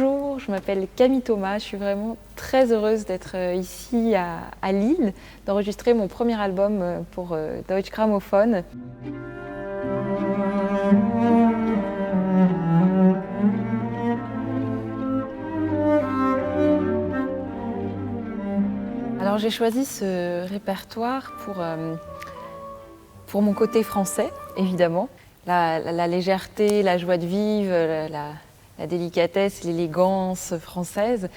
Bonjour, je m'appelle Camille Thomas, je suis vraiment très heureuse d'être ici à Lille, d'enregistrer mon premier album pour Deutsche Grammophon. Alors j'ai choisi ce répertoire pour mon côté français, évidemment. La légèreté, la joie de vivre, la délicatesse, l'élégance française,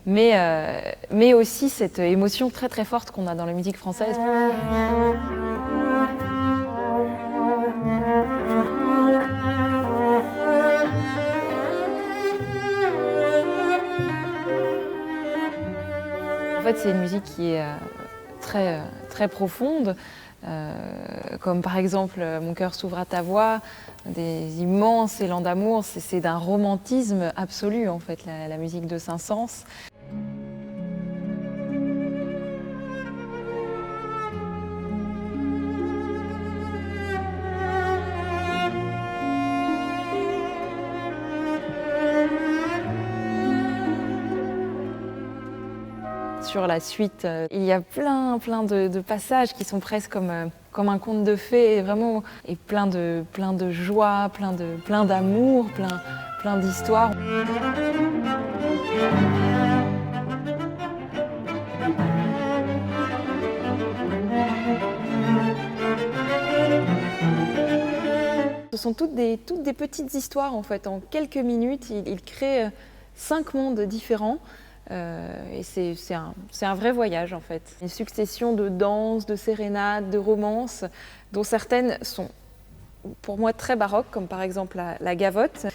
mais aussi cette émotion très très forte qu'on a dans la musique française. En fait, c'est une musique qui est très profonde, comme par exemple « Mon cœur s'ouvre à ta voix », des immenses élans d'amour. C'est d'un romantisme absolu, en fait, la musique de Saint-Saëns. Sur la suite, il y a plein de passages qui sont presque comme un conte de fées, vraiment, et plein de joie, plein d'amour, plein d'histoires. Ce sont toutes des petites histoires en fait. En quelques minutes, il crée 5 mondes différents. Et c'est un vrai voyage en fait. Une succession de danses, de sérénades, de romances, dont certaines sont pour moi très baroques, comme par exemple la gavotte.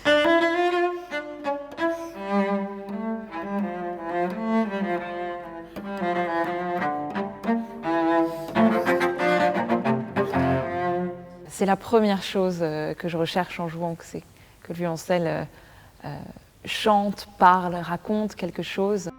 C'est la première chose que je recherche en jouant, c'est que le violoncelle chante, parle, raconte quelque chose.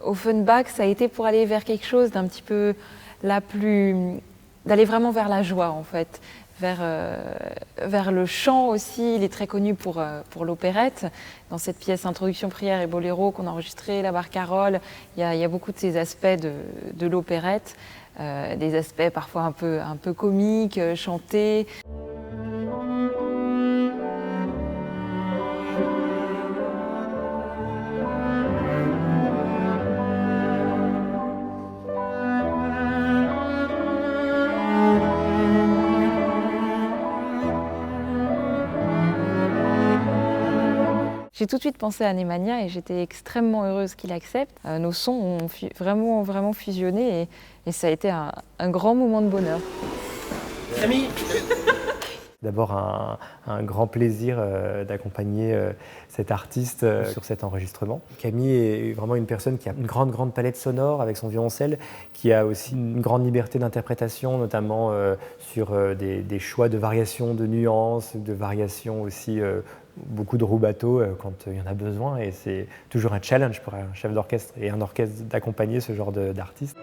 Offenbach, ça a été pour aller vers quelque chose d'un petit peu d'aller vraiment vers la joie en fait. Vers le chant aussi, il est très connu pour l'opérette. Dans cette pièce Introduction, prière et boléro qu'on a enregistré, la barcarolle, il y a beaucoup de ces aspects de l'opérette, des aspects parfois un peu comiques, chantés. J'ai tout de suite pensé à Nemanja et j'étais extrêmement heureuse qu'il accepte. Nos sons ont vraiment fusionné et ça a été un grand moment de bonheur. Camille. D'abord un grand plaisir d'accompagner cet artiste sur cet enregistrement. Camille est vraiment une personne qui a une grande palette sonore avec son violoncelle, qui a aussi une grande liberté d'interprétation, notamment sur des choix de variations, de nuances, de variations aussi, beaucoup de rubato quand il y en a besoin. Et c'est toujours un challenge pour un chef d'orchestre et un orchestre d'accompagner ce genre d'artiste.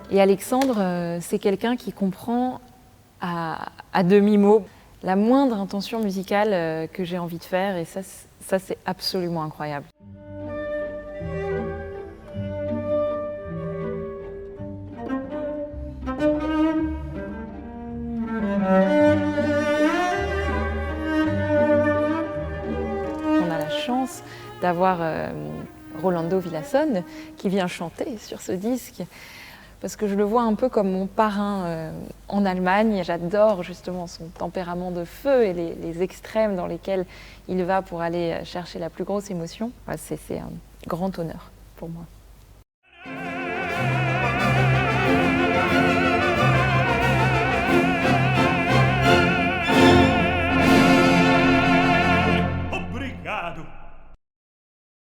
Et Alexandre, c'est quelqu'un qui comprend à demi-mot la moindre intention musicale que j'ai envie de faire, et ça c'est absolument incroyable. On a la chance d'avoir Rolando Villazón qui vient chanter sur ce disque, parce que je le vois un peu comme mon parrain en Allemagne. J'adore justement son tempérament de feu et les extrêmes dans lesquels il va pour aller chercher la plus grosse émotion. C'est un grand honneur pour moi.